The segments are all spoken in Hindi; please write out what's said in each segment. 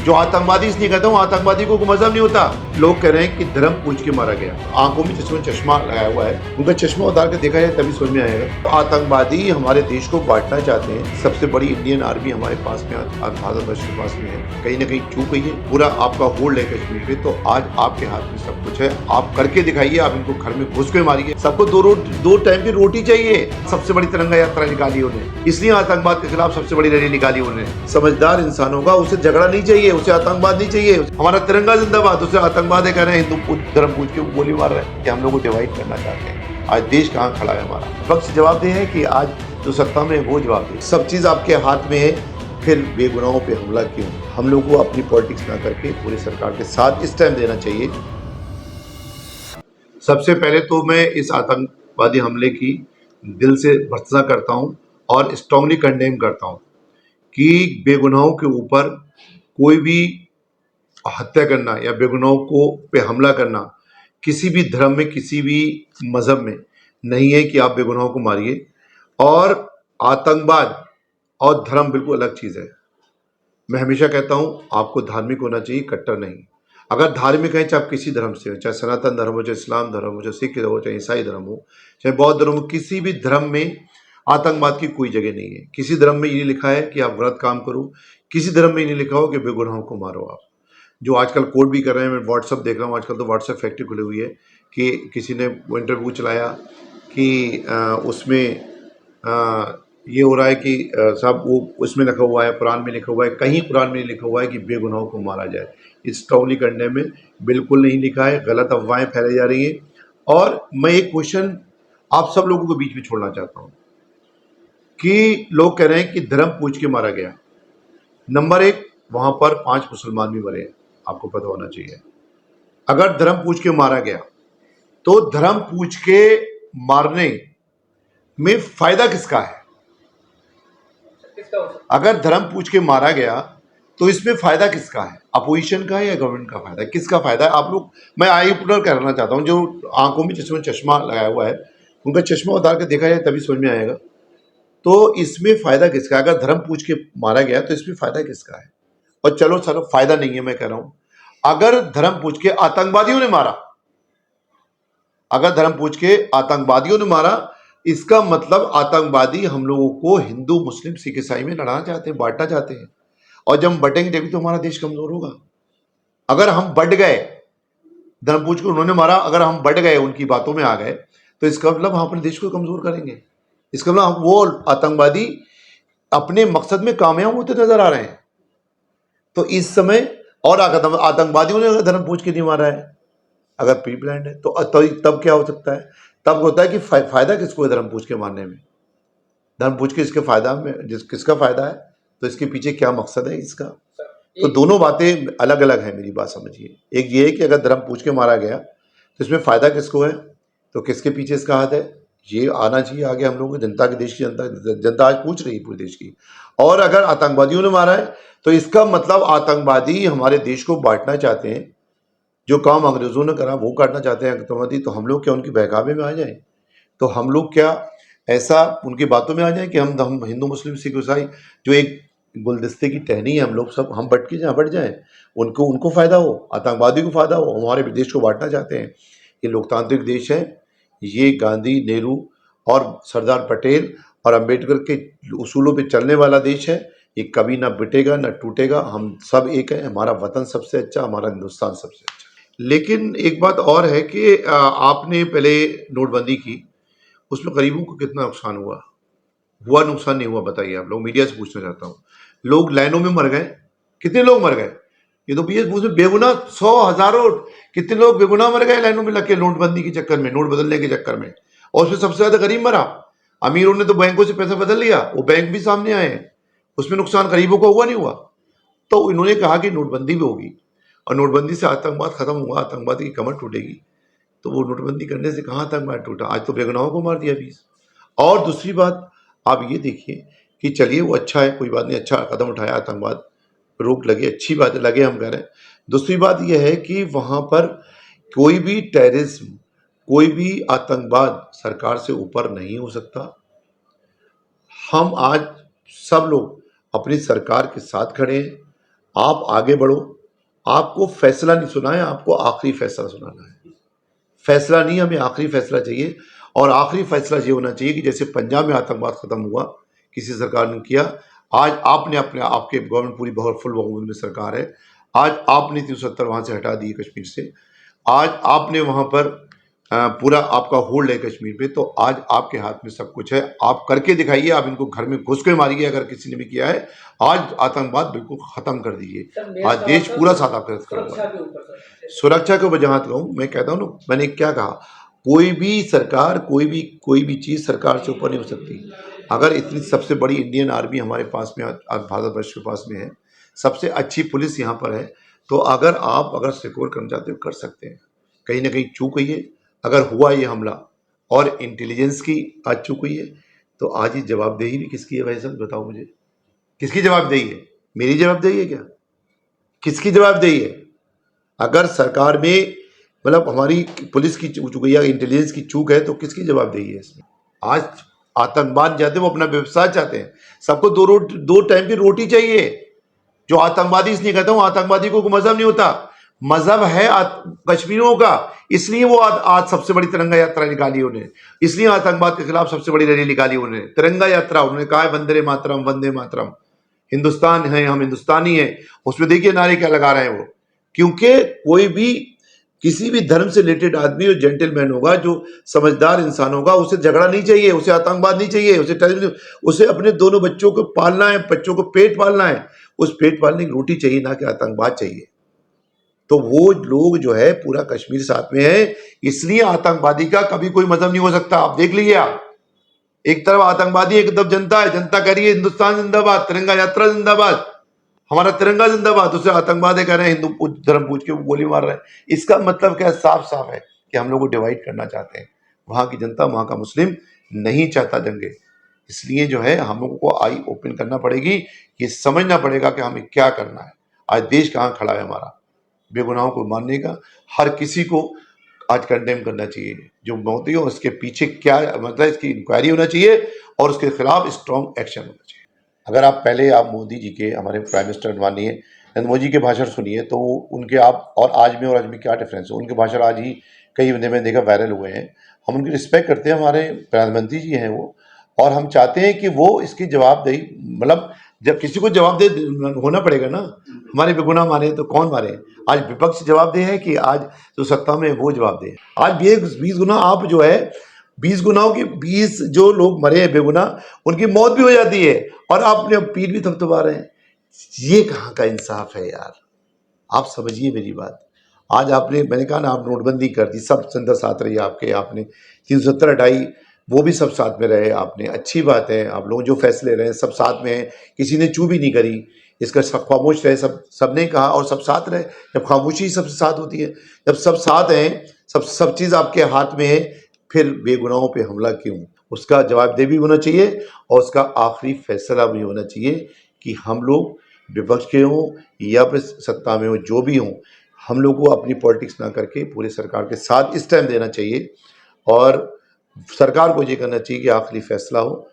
जो आतंकवादी इसलिए कहता हूँ, आतंकवादी को मजहब नहीं होता। लोग कह रहे हैं कि धर्म पूछ के मारा गया, आंखों में चश्मा लगाया हुआ है, उनका चश्मा उतार के देखा जाए तभी समझ में आएगा। तो आतंकवादी हमारे देश को बांटना चाहते हैं। सबसे बड़ी इंडियन आर्मी हमारे पास में, भारतवर्ष के पास में है, कहीं ना कहीं चूक गई है। पूरा आपका होल्ड है कश्मीर पे, तो आज आपके हाथ में सब कुछ है, आप करके दिखाइए। आप इनको घर में घुस के मारिए। सबको दो टाइम की रोटी चाहिए। सबसे बड़ी तिरंगा यात्रा निकाली उन्हें, इसलिए आतंकवाद के खिलाफ सबसे बड़ी रैली निकाली उन्होंने। समझदार इंसानों का उसे झगड़ा नहीं चाहिए, उसे आतंकवाद नहीं चाहिए। हमारा तिरंगा जिंदाबाद, उसे आतंकवाद है कह रहे हैं, हिंदू धर्म पूछ के गोली मार रहे हैं कि हम लोग को डिवाइड करना चाहते हैं। आज देश कहाँ खड़ा है हमारा? वक्त जवाब दे है कि आज जो सत्ता में है वो जवाब दे। सब चीज आपके हाथ में है, फिर बेगुनाहों पे हमला क्यों? हम लोग को अपनी पॉलिटिक्स ना करके पूरी सरकार के साथ इस टाइम देना चाहिए। सबसे पहले तो मैं इस आतंकवादी हमले की दिल से भर्त्सना करता हूं और स्ट्रांगली कंडेम करता हूं कि बेगुनाहों के ऊपर कोई भी हत्या करना या बेगुनाहों को पे हमला करना किसी भी धर्म में, किसी भी मजहब में नहीं है कि आप बेगुनाहों को मारिए। और आतंकवाद और धर्म बिल्कुल अलग चीज है। मैं हमेशा कहता हूं आपको धार्मिक होना चाहिए, कट्टर नहीं। अगर धार्मिक है, चाहे आप किसी धर्म से हो, चाहे सनातन धर्म हो, चाहे इस्लाम धर्म हो, चाहे सिख धर्म हो, चाहे ईसाई धर्म हो, चाहे बौद्ध धर्म हो, किसी भी धर्म में आतंकवाद की कोई जगह नहीं है। किसी धर्म में ये लिखा है कि आप गलत काम करो, किसी धर्म में ये नहीं लिखा हो कि बेगुनाहों को मारो। आप जो आजकल कोर्ट भी कर रहे हैं, मैं व्हाट्सअप देख रहा हूँ, आजकल तो व्हाट्सअप फैक्ट्री खुली हुई है कि किसी ने वो इंटरव्यू चलाया कि उसमें ये हो रहा है कि साहब वो उसमें लिखा हुआ है, कुरान में लिखा हुआ है, कहीं कुरान में लिखा हुआ है कि बेगुनाहों को मारा जाए। इस स्ट्रांगली करने में बिल्कुल नहीं लिखा है, गलत अफवाहें फैलाई जा रही हैं। और मैं एक क्वेश्चन आप सब लोगों के बीच में छोड़ना चाहता हूँ कि लोग कह रहे हैं कि धर्म पूछ के मारा गया। नंबर एक, वहां पर 5 मुसलमान भी मरे, आपको पता होना चाहिए। अगर धर्म पूछ के मारा गया तो धर्म पूछ के मारने में फायदा किसका है? अगर धर्म पूछ के मारा गया तो इसमें फायदा किसका है? अपोजिशन का है या गवर्नमेंट का फायदा है? किसका फायदा है? आप लोग, मैं आई पुनर करना चाहता हूं, जो आंखों में चश्मा लगाया हुआ है, उनका चश्मा उतार के देखा जाए तभी समझ में आएगा। तो इसमें फायदा किसका है? अगर धर्म पूछ के मारा गया तो इसमें फायदा किसका है? और चलो चलो, फायदा नहीं है, मैं कह रहा हूं अगर धर्म पूछ के आतंकवादियों ने मारा, अगर धर्म पूछ के आतंकवादियों ने मारा, इसका मतलब आतंकवादी हम लोगों को हिंदू, मुस्लिम, सिख, ईसाई में लड़ाना चाहते हैं, बांटना चाहते हैं। और जब हम बटेंगे तभी तो हमारा देश कमजोर होगा। अगर हम बढ़ गए, धर्म पूछ के उन्होंने मारा, अगर हम बढ़ गए, उनकी बातों में आ गए, तो इसका मतलब हम अपने देश को कमजोर करेंगे। इसका मतलब वो आतंकवादी अपने मकसद में कामयाब होते नजर आ रहे हैं। तो इस समय, और आतंकवादियों ने अगर धर्म पूछ के नहीं मारा है, अगर प्री प्लान्ड है, तो तब क्या हो सकता है? तब होता है कि फायदा किसको है धर्म पूछ के मारने में? धर्म पूछ के इसके फायदा में किसका फायदा है? तो इसके पीछे क्या मकसद है इसका? तो दोनों बातें अलग अलग हैं, मेरी बात समझिए। एक ये है कि अगर धर्म पूछ के मारा गया तो इसमें फायदा किसको है, तो किसके पीछे इसका हाथ है, ये आना चाहिए आगे। हम लोग जनता की, देश की जनता आज पूछ रही है पूरे देश की। और अगर आतंकवादियों ने मारा है तो इसका मतलब आतंकवादी हमारे देश को बांटना चाहते हैं। जो काम अंग्रेजों ने करा वो करना चाहते हैं आतंकवादी, तो हम लोग क्या उनकी बहकावे में आ जाएं? तो हम लोग क्या ऐसा उनकी बातों में आ जाए कि हम हिंदू, मुस्लिम, सिख, ईसाई जो एक गुलदस्ते की टहनी है, हम लोग सब हम बट जाएं, उनको उनको फायदा हो, आतंकवादी को फायदा हो, हमारे देश को बांटना चाहते हैं। ये लोकतांत्रिक देश है, ये गांधी, नेहरू और सरदार पटेल और अंबेडकर के उसूलों पे चलने वाला देश है। ये कभी ना बिटेगा ना टूटेगा। हम सब एक है, हमारा वतन सबसे अच्छा, हमारा हिंदुस्तान सबसे अच्छा। लेकिन एक बात और है कि आपने पहले नोटबंदी की, उसमें गरीबों को कितना नुकसान हुआ? हुआ नुकसान नहीं हुआ? बताइए। आप लोग, मीडिया से पूछना चाहता हूँ। लोग लाइनों में मर गए, कितने लोग मर गए? ये तो भैया पूछे, बेगुनाह 100 हजारों, कितने लोग बेगुनाह मर गए लाइनों में लग के, नोटबंदी के चक्कर में, नोट बदलने के चक्कर में। और उसमें सबसे ज्यादा गरीब मरा। अमीरों ने तो बैंकों से पैसा बदल लिया, वो बैंक भी सामने आए हैं, उसमें नुकसान गरीबों को हुआ नहीं हुआ? तो इन्होंने कहा कि नोटबंदी भी होगी और नोटबंदी से आतंकवाद खत्म हुआ, आतंकवाद की कमर टूटेगी। तो वो नोटबंदी करने से कहाँ आतंकवाद टूटा? आज तो बेगुनाहों को मार दिया 20। और दूसरी बात, आप ये देखिए कि चलिए वो अच्छा है, कोई बात नहीं, अच्छा कदम उठाया, आतंकवाद रोक लगे, अच्छी बात लगे, हम कह रहे हैं। दूसरी बात यह है कि वहां पर कोई भी टेररिज्म, कोई भी आतंकवाद सरकार से ऊपर नहीं हो सकता। हम आज सब लोग अपनी सरकार के साथ खड़े हैं। आप आगे बढ़ो, आपको फैसला नहीं सुना है, आपको आखिरी फैसला सुनाना है। फैसला नहीं, हमें आखिरी फैसला चाहिए। और आखिरी फैसला ये होना चाहिए कि जैसे पंजाब में आतंकवाद खत्म हुआ, किसी सरकार ने किया, आज आपने अपने आपके गवर्नमेंट पूरी बहुत फुल बहुमत में सरकार है, आज आपने 370 वहां से हटा दिए कश्मीर से, आज आपने वहां पर पूरा आपका होल्ड है कश्मीर पे, तो आज आपके हाथ में सब कुछ है, आप करके दिखाइए। आप इनको घर में घुस के मारिए अगर किसी ने भी किया है। आज आतंकवाद बिल्कुल खत्म कर दीजिए। आज देश पूरा साथ आपके साथ खड़ा हुआ है। सुरक्षा के वजह कहूँ, मैं कहता हूँ ना, मैंने क्या कहा, कोई भी सरकार, कोई भी चीज सरकार से ऊपर नहीं हो सकती। अगर इतनी सबसे बड़ी इंडियन आर्मी हमारे पास में आज भारतवर्ष के पास में है, सबसे अच्छी पुलिस यहाँ पर है, तो अगर सिक्योर करना चाहते हो कर सकते हैं। कहीं ना कहीं चूक हुई है, अगर हुआ ये हमला और इंटेलिजेंस की आज चूक हुई है, तो आज ये जवाबदेही भी किसकी है भाई साहब, बताओ मुझे, किसकी जवाबदेही है? मेरी जवाबदेही है क्या? किसकी जवाबदेही है? अगर सरकार में मतलब हमारी पुलिस की चूक हुई है, इंटेलिजेंस की चूक है, तो किसकी जवाबदेही है इसमें? आज आतंकवाद चाहते हैं, वो अपना व्यवसाय चाहते हैं, सबको दो टाइम की रोटी चाहिए। जो आतंकवादी इसलिए कहता हूं, आतंकवादी को मजहब नहीं होता, मजहब है कश्मीरियों का, इसलिए वो आज सबसे बड़ी तिरंगा यात्रा निकाली उन्हें, इसलिए आतंकवाद के खिलाफ सबसे बड़ी रैली निकाली उन्होंने, तिरंगा यात्रा। उन्होंने कहा है वंदे मातरम, हिंदुस्तान है, हम हिंदुस्तानी है। उसमें देखिए नारे क्या लगा रहे हैं वो, क्योंकि कोई भी किसी भी धर्म से रिलेटेड आदमी जो जेंटलमैन होगा, जो समझदार इंसान होगा, उसे झगड़ा नहीं चाहिए, उसे आतंकवाद नहीं चाहिए, उसे अपने दोनों बच्चों को पालना है, बच्चों को पेट पालना है, उस पेट पालने की रोटी चाहिए, ना कि आतंकवाद चाहिए। तो वो लोग जो है पूरा कश्मीर साथ में है, इसलिए आतंकवादी का कभी कोई मजहब नहीं हो सकता। आप देख लीजिए, आप एक तरफ आतंकवादी, एक तरफ जनता है, जनता कह रही है हिंदुस्तान जिंदाबाद, तिरंगा यात्रा जिंदाबाद, हमारा तिरंगा जिंदाबाद, दूसरे आतंकवाद कह रहे हैं हिंदू धर्म पूछ के गोली मार रहे हैं। इसका मतलब क्या, साफ साफ है कि हम लोग को डिवाइड करना चाहते हैं। वहां की जनता, वहां का मुस्लिम नहीं चाहता दंगे, इसलिए जो है हम लोगों को आई ओपन करना पड़ेगी, ये समझना पड़ेगा कि हमें क्या करना है। आज देश कहाँ खड़ा है हमारा, बेगुनाहों को मारने का, हर किसी को आज कंडेम करना चाहिए। जो मौत हो उसके पीछे क्या मतलब, इसकी इंक्वायरी होना चाहिए और उसके खिलाफ स्ट्रॉन्ग एक्शन होना चाहिए। अगर आप पहले आप मोदी जी के, हमारे प्राइम मिनिस्टर माननीय नरेंद्र मोदी जी के भाषण सुनिए, तो उनके आप और आज में क्या डिफरेंस है। उनके भाषण आज ही कई बंदे में देखा वायरल हुए हैं। हम उनकी रिस्पेक्ट करते हैं, हमारे प्रधानमंत्री जी हैं वो, और हम चाहते हैं कि वो इसकी जवाबदेही, मतलब जब किसी को जवाबदेह होना पड़ेगा ना, हमारे बेगुनाह मारे तो कौन मारे। आज विपक्ष जवाबदेह है कि आज जो सत्ता में वो जवाबदेह है। आज 20 गुना आप जो है 20 गुनाहों के 20 जो लोग मरे हैं बेगुनाह, उनकी मौत भी हो जाती है और आपने पीठ भी थपथपा रहे हैं। ये कहाँ का इंसाफ है यार, आप समझिए मेरी बात। आज आपने, मैंने कहा ना, आप नोटबंदी कर दी, सब संदर साथ रही आपके, आपने 370 हटाई, वो भी सब साथ में रहे आपने, अच्छी बात है। आप लोग जो फैसले रहे सब साथ में हैं, किसी ने चू भी नहीं करी, इसका सब खामोश रहे, सबने कहा और सब साथ रहे। जब खामोशी सबसे साथ होती है, जब सब साथ हैं, सब चीज़ आपके हाथ में है, फिर बेगुनाहों पे हमला क्यों? उसका जवाबदेही भी होना चाहिए और उसका आखिरी फैसला भी होना चाहिए कि हम लोग विपक्ष के हों या फिर सत्ता में हो, जो भी हों, हम लोग को अपनी पॉलिटिक्स ना करके पूरे सरकार के साथ इस टाइम देना चाहिए और सरकार को ये करना चाहिए कि आखिरी फैसला हो।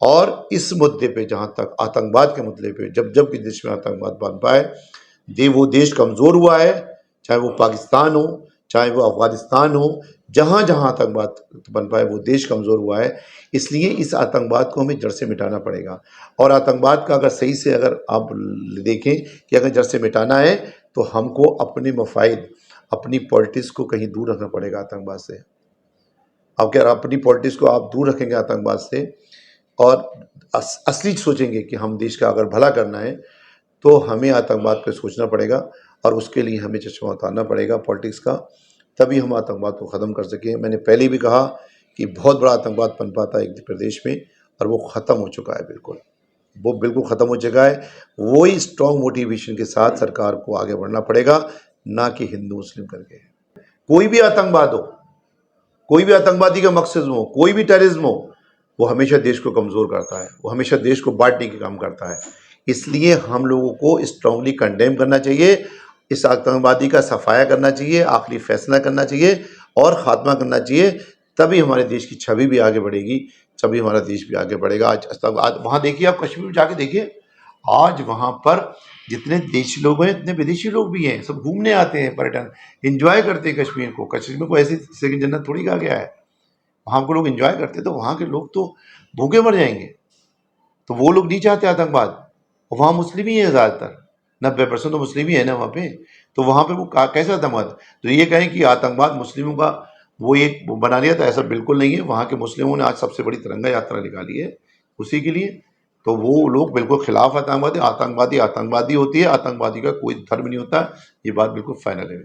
और इस मुद्दे पे, जहाँ तक आतंकवाद के मुद्दे पे, जब कि देश में आतंकवाद बन पाए, वो देश कमज़ोर हुआ है, चाहे वो पाकिस्तान हो, चाहे वो अफगानिस्तान हो, जहाँ जहाँ आतंकवाद बन पाए वो देश कमज़ोर हुआ है। इसलिए इस आतंकवाद को हमें जड़ से मिटाना पड़ेगा। और आतंकवाद का अगर सही से अगर आप देखें कि अगर जड़ से मिटाना है, तो हमको अपने मफाइद, अपनी पॉलिटिक्स को कहीं दूर रखना पड़ेगा आतंकवाद से। अब क्या, अपनी पॉलिटिक्स को आप दूर रखेंगे आतंकवाद से और असली सोचेंगे कि हम देश का अगर भला करना है, तो हमें आतंकवाद पे सोचना पड़ेगा और उसके लिए हमें चश्मा उतारना पड़ेगा पॉलिटिक्स का, तभी हम आतंकवाद को ख़त्म कर सकें। मैंने पहले भी कहा कि बहुत बड़ा आतंकवाद पनपा था एक प्रदेश में, और वो ख़त्म हो चुका है, वो बिल्कुल ख़त्म हो चुका है। वही स्ट्रॉन्ग मोटिवेशन के साथ सरकार को आगे बढ़ना पड़ेगा, ना कि हिंदू मुस्लिम करके। कोई भी आतंकवाद हो, कोई भी आतंकवादी का मकसद हो, कोई भी टेररिज्म हो, वो हमेशा देश को कमज़ोर करता है, वो हमेशा देश को बांटने के काम करता है। इसलिए हम लोगों को स्ट्रांगली कंडेम करना चाहिए, इस आतंकवादी का सफाया करना चाहिए, आखिरी फैसला करना चाहिए और ख़ात्मा करना चाहिए। तभी हमारे देश की छवि भी आगे बढ़ेगी, तभी हमारा देश भी आगे बढ़ेगा। आज वहाँ देखिए, आप कश्मीर में जाके देखिए, आज वहाँ पर जितने देशी लोग हैं इतने विदेशी लोग भी हैं, सब घूमने आते हैं, पर्यटन एंजॉय करते हैं कश्मीर को। कश्मीर को ऐसी सेकंड जन्नत थोड़ी कहा गया है, वहाँ को लोग एंजॉय करते हैं, तो वहाँ के लोग तो भूखे मर जाएंगे। तो वो लोग नहीं चाहते आतंकवाद, और वहाँ मुस्लिम ही है ज़्यादातर, 90% तो मुस्लिम ही है ना वहाँ पे। तो वहाँ पे वो कैसे आतंकवाद, तो ये कहें कि आतंकवाद मुस्लिमों का वो एक वो बना लिया, तो ऐसा बिल्कुल नहीं है। वहाँ के मुस्लिमों ने आज सबसे बड़ी तिरंगा यात्रा निकाली है उसी के लिए। तो वो लोग बिल्कुल खिलाफ आतंकवादी, आतंकवादी आतंकवादी होती है, आतंकवादी का कोई धर्म नहीं होता। ये बात बिल्कुल फाइनल है।